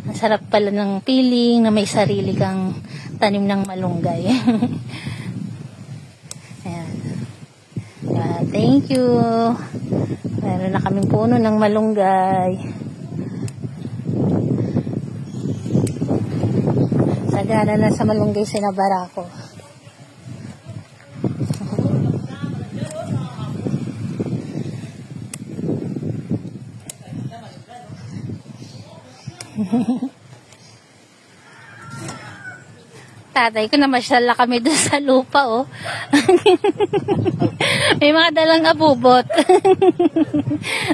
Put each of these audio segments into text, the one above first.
Ang sarap pala ng feeling na may sarili kang tanim ng malunggay. Ayan. Thank you. Meron na kaming puno ng malunggay. Sagana na sa malunggay sinabara ko. Tatay ko na masyala kami doon sa lupa, oh. May mga dalang abubot.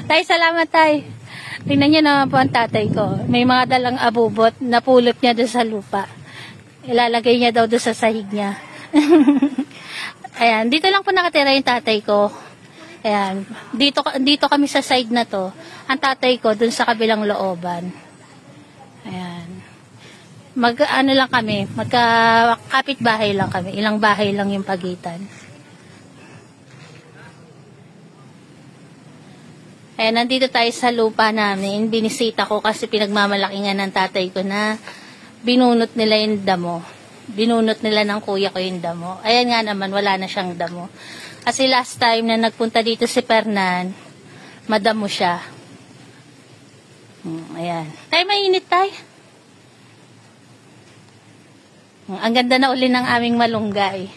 Tay, salamat, tay. Tingnan niyo naman po ang tatay ko. May mga dalang abubot na pulot niya doon sa lupa. Ilalagay niya daw doon sa sahig niya. Ayan, dito lang po nakatira yung tatay ko. Ayan, dito kami sa side na to. Ang tatay ko doon sa kabilang looban. Ayan. Ano lang kami, magkakapit bahay lang kami. Ilang bahay lang yung pagitan. Ayan, nandito tayo sa lupa namin. Binisita ko kasi pinagmamalakingan ng tatay ko na binunot nila yung damo. Binunot nila ng kuya ko yung damo. Ayan nga naman, wala na siyang damo. Kasi last time na nagpunta dito si Fernan, madamo siya. Ayan. Tay, mainit tay. Ang ganda na uli ng aming malunggay.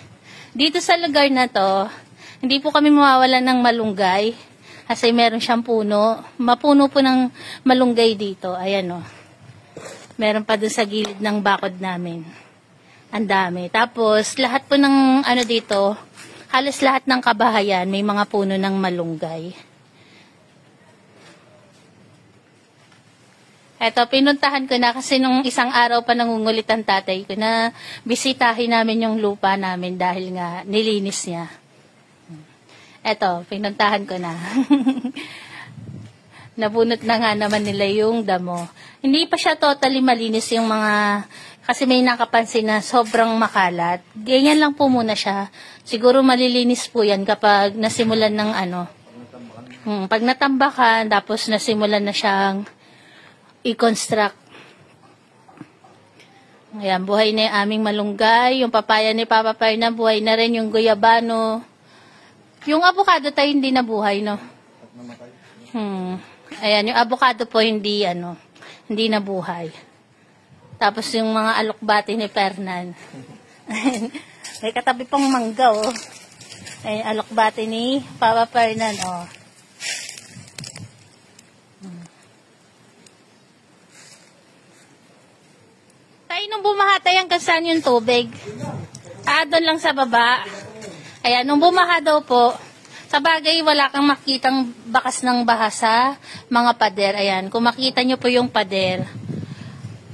Dito sa lugar na to, hindi po kami mawawalan ng malunggay. Kasi meron siyang puno. Mapuno po ng malunggay dito. Ayan o. Meron pa dun sa gilid ng bakod namin. Ang dami. Tapos, lahat po ng ano dito, halos lahat ng kabahayan, may mga puno ng malunggay. Eto, pinuntahan ko na kasi nung isang araw pa nangungulit ang tatay ko na bisitahin namin yung lupa namin dahil nga nilinis niya. Eto, pinuntahan ko na. Nabunot na nga naman nila yung damo. Hindi pa siya totally malinis yung mga, kasi may nakapansin na sobrang makalat. Ganyan lang po muna siya. Siguro malilinis po yan kapag nasimulan ng ano. Pag natambakan, tapos nasimulan na siyang i-construct. Ayan, buhay na yung aming malunggay. Yung papaya ni Papa Fernan, buhay na rin. Yung guyabano. Yung avocado tayo hindi nabuhay, no? Ayan, yung avocado po hindi, hindi nabuhay. Tapos yung mga alokbati ni Fernan. May katabi pang mangga, oh. Ayan, alokbati ni Papa Fernan, oh. Tayo nung bumahatay hanggang saan yung tubig? Doon lang sa baba. Ayan, nung bumaha daw po, sa bagay wala kang makitang bakas ng baha sa mga pader. Ayan, kung makita nyo po yung pader.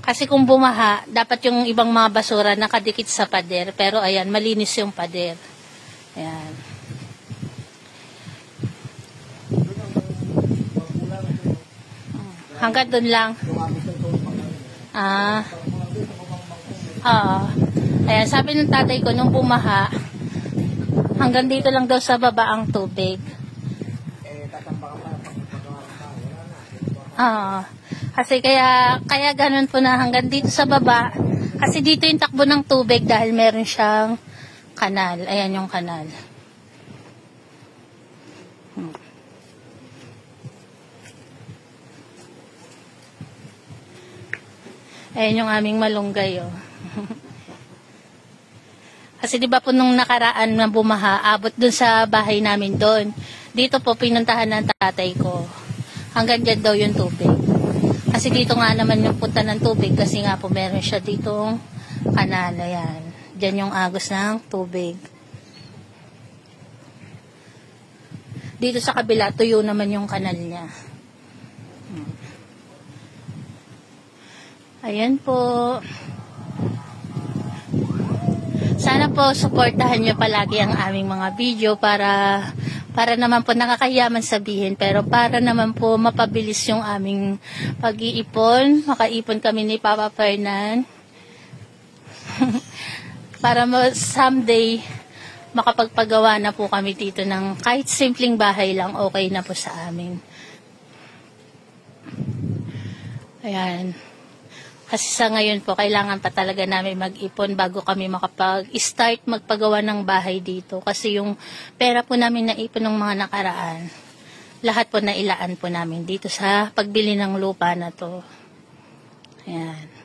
Kasi kung bumaha, dapat yung ibang mga basura nakadikit sa pader. Pero ayan, malinis yung pader. Ayan. Hanggang doon lang. Ayan, sabi ng tatay ko, nung bumaha, hanggang dito lang daw sa baba ang tubig. Kasi kaya ganun po na hanggang dito sa baba. Kasi dito yung takbo ng tubig dahil meron siyang kanal. Ayan yung kanal. Ayan yung aming malunggay, oh. Kasi di ba po nung nakaraan na bumaha, abot dun sa bahay namin doon. Dito po pinuntahan ng tatay ko. Hanggang dyan daw yung tubig. Kasi dito nga naman yung punta ng tubig kasi nga po meron siya ditong kanal. Ayan. Dyan yung agos ng tubig. Dito sa kabila, tuyo naman yung kanal niya. Ayan po. Sana po suportahan nyo palagi ang aming mga video para naman po nakakahiyaman sabihin, pero para naman po mapabilis yung aming pag-iipon. Makaipon kami ni Papa Fernan. Para someday makapagpagawa na po kami dito ng kahit simpleng bahay lang, okay na po sa amin. Ayan. Kasi sa ngayon po, kailangan pa talaga namin mag-ipon bago kami makapag-start magpagawa ng bahay dito. Kasi yung pera po namin na ipon ng mga nakaraan, lahat po nailaan po namin dito sa pagbili ng lupa na to. Ayan.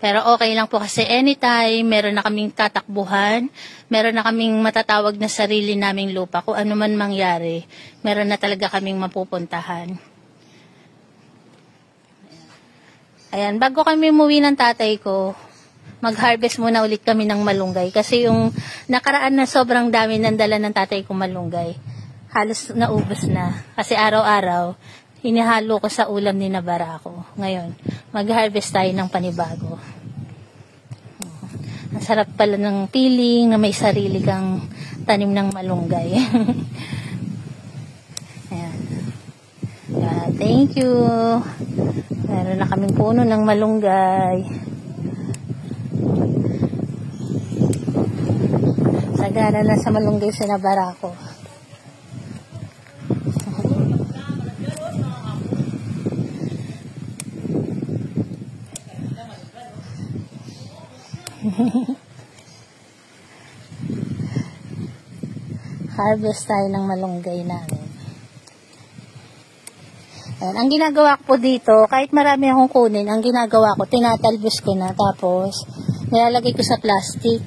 Pero okay lang po kasi anytime, meron na kaming tatakbuhan, meron na kaming matatawag na sarili naming lupa. Kung ano man mangyari, meron na talaga kaming mapupuntahan. Ayan, bago kami umuwi ng tatay ko, mag-harvest muna ulit kami ng malunggay. Kasi yung nakaraan na sobrang dami ng dala ng tatay ko malunggay. Halos naubos na. Kasi araw-araw, hinihalo ko sa ulam ni Nabarako. Ngayon, mag-harvest tayo ng panibago. Ang sarap pala ng feeling na may sarili kang tanim ng malunggay. Ayan. Ayan, thank you. Meron na kaming puno ng malunggay. Sagana na sa malunggay sa Nabarako. Harvest tayo ng malunggay namin. Ayan. Ang ginagawa ko po dito, kahit marami akong kunin, ang ginagawa ko, tinatalbos ko na, tapos nilalagay ko sa plastic.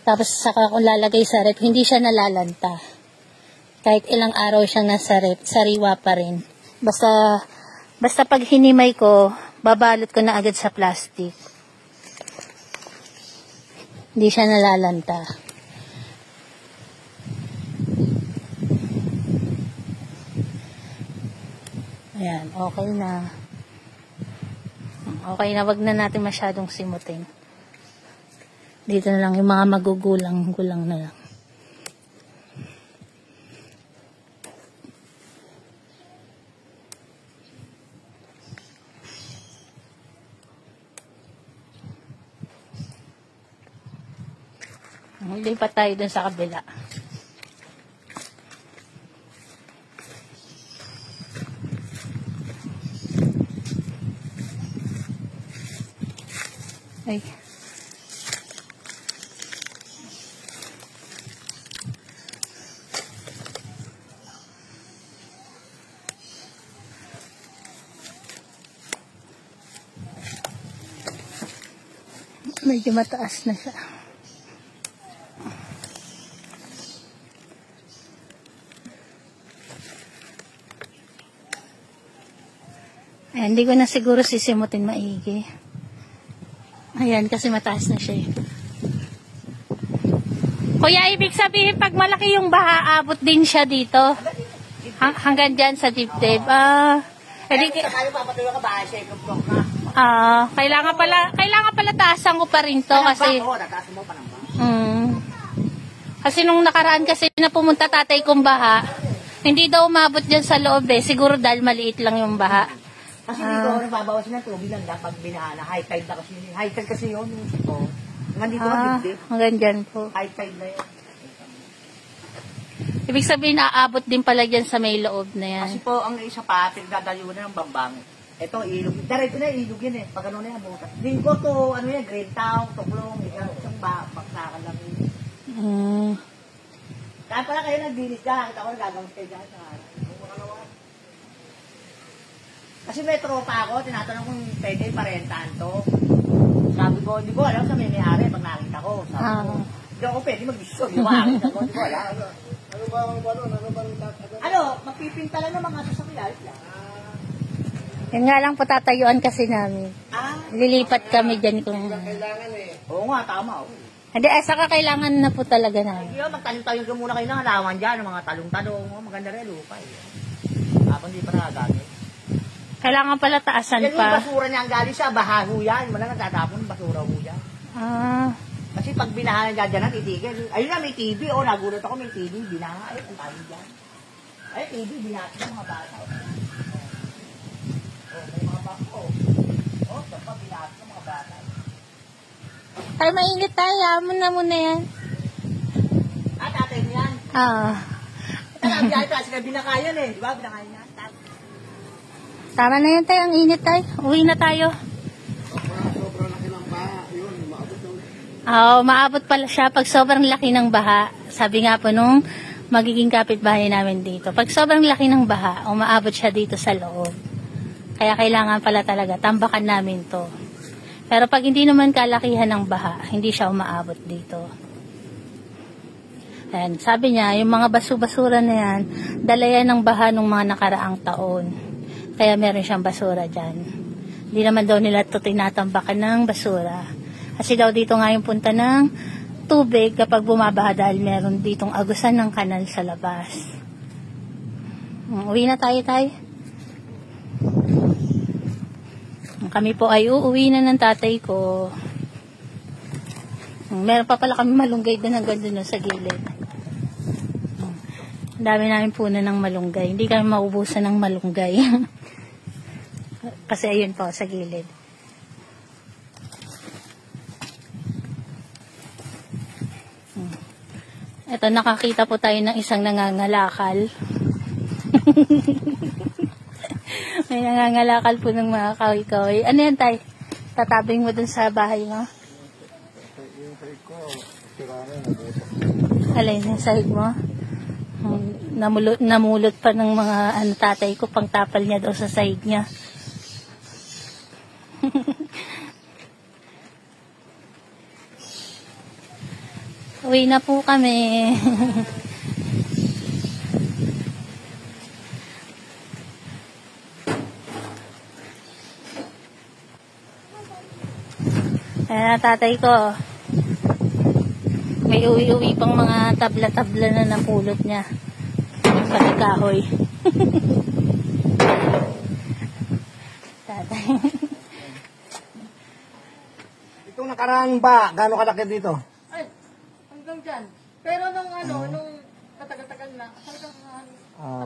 Tapos saka ko lalagay sa rep, hindi siya nalalanta. Kahit ilang araw siyang nasa rep, sariwa pa rin. Basta pag hinimay ko, babalot ko na agad sa plastic. Hindi siya nalalanta. Ayan, okay na. Okay na, wag na natin masyadong simutin. Dito na lang yung mga magugulang-gulang na lang. Lipat tayo dun sa kabila. Ay. Medyo mataas na siya. Ayan, hindi ko na siguro sisimutin maigi. Ayan, kasi mataas na siya. Kuya, ibig sabihin, pag malaki yung baha, abot din siya dito. Hanggang dyan sa dibdib. Kailangan pala taasan ko pa rin to kasi kasi nung nakaraan kasi na pumunta tatay kong baha, hindi daw umabot dyan sa loob siguro dahil maliit lang yung baha. Kasi dito ako nababawasan ng tubig lang pag binaha na high tide na kasi yun. High tide kasi yun. Oh. Nandito magdibdib. Hanggang dyan po. High tide na yun. Ibig sabihin, aabot din pala dyan sa may loob na yan. Kasi po, ang isa pa, pinagdadayuan na ng bambang. Ito, ilog. Diretso na ilog yan eh. Pag ano na yan, butas. Linggo to, ano yan, Green Town, Tuklong, isang baksakan lang yun. Kaya pala kayo nagdilis ka, nakita ko nagagawin kayo dyan sa harap. Kasi may tropa ako, tinatanong kung pwede parentahan to. Sabi ko, hindi ko alam sa may-ari pag nakita ko. Sabi ko, hindi ako pwede mag-desisyon. Yung makakita ko, hindi ko alam. Ano, magpipinta lang ng mga sasakyan. Yan nga lang po tatayuan kasi namin. Lilipat kami dyan kung... Oo nga, tama. Hindi, saka kailangan na po talaga namin. Hindi, magtalong-talong ka muna kayo ng halaman dyan, ng mga talong-talong. Maganda rin, lupa. Tapos hindi pa nagagamit. Kailangan pala taasan yan pa. Yan yung basura niya ang galing sa bahaho yan. Wala nagtatapon ng basura ho yan. Kasi pag binahan na dyan, titigil. Ayun na, may TV. O, nagulat ako, may TV. Binaha. Ay, ang tayo dyan. Ay, TV, binaha ng mga bata. O, may mga bako. O, sapa, binaha ng mga bata. Ay, mainit tayo. Amon na muna yan. Tatay mo yan. Biyahe tayo, sila binakayan eh. Di ba, binakayan yan. Tama na yan tayo, ang init tayo. Uwi na tayo. Maabot pala siya pag sobrang laki ng baha. Sabi nga po nung magiging kapitbahay namin dito. Pag sobrang laki ng baha, umaabot siya dito sa loob. Kaya kailangan pala talaga, tambakan namin to. Pero pag hindi naman kalakihan ng baha, hindi siya umaabot dito. Ayan, sabi niya, yung mga basura na yan, dala yan ng baha ng mga nakaraang taon. Kaya meron siyang basura dyan. Hindi naman daw nila ito tinatambakan ng basura. Kasi daw dito nga yung punta ng tubig kapag bumabaha dahil meron ditong agusan ng kanal sa labas. Uwi na tayo. Kami po ay uuwi na ng tatay ko. Meron pa pala kami malunggay doon hanggang doon sa gilid. Ang dami namin puno ng malunggay. Hindi kami maubusan ng malunggay. Kasi ayun po sa gilid. Ito, nakakita po tayo ng isang nangangalakal. May nangangalakal po ng mga kahoy-kahoy. Ano yan, tay? Tatabing mo dun sa bahay mo? Yung sahig ko, sira na, Alay, yung sahig mo? Namulot pa ng mga tatay ko, pang tapal niya daw sa sahig niya. Uwi na po kami. Ayan na tatay ko. May uwi-uwi pang mga tabla-tabla na napulot niya. Pati kahoy. Tatay. Itong nakaraang ba, gaano kalaki dito? Ay, hanggang dyan. Pero nung nung katagal-tagal na, hanggang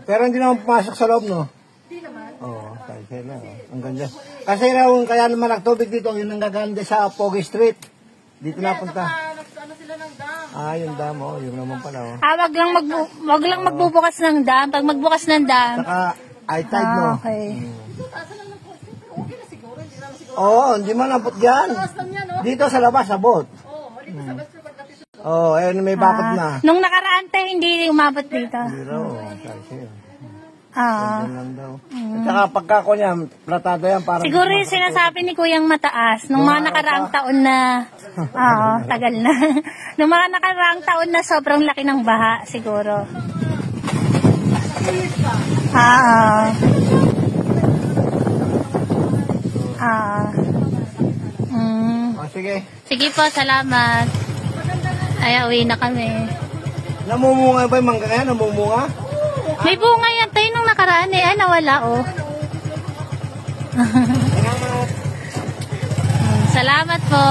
Pero hindi naman pumasok sa loob, no? hindi naman. Oo, kahit na. Hanggang dyan. Kasi raw, kaya naman nagtubig dito, yung nanggaganda sa Pogi Street. Dito napunta. Ano sila ng dam. Yung dam, yun naman pala, Wag lang magbubukas ng dam. Pag magbukas ng dam. Saka, high tide, no? Okay. Taas lang ng poste, pero okay na siguro. Hindi naman siguro. Oo, hindi man abot dyan. Taas lang yan, no? Dito sa labas, abot. Oo, dito sa best pag natin. May bakod na. Nung nakaraan tayo, hindi umabot dito. Hindi raw, kasi yun. Ah. Yan lang daw. At saka pagka ko niya, platado yan para... Siguro yung sinasabi ni Kuyang mataas, nung mga nakaraang taon na, tagal na. Nung mga nakaraang taon na sobrang laki ng baha, siguro. Sige. Sige po, salamat. Ay, uwi na kami. Namumunga ba yung mangga kaya? Namumunga? May bunga yan tayo nung nakaraan eh. Ay, nawala oh. Salamat po.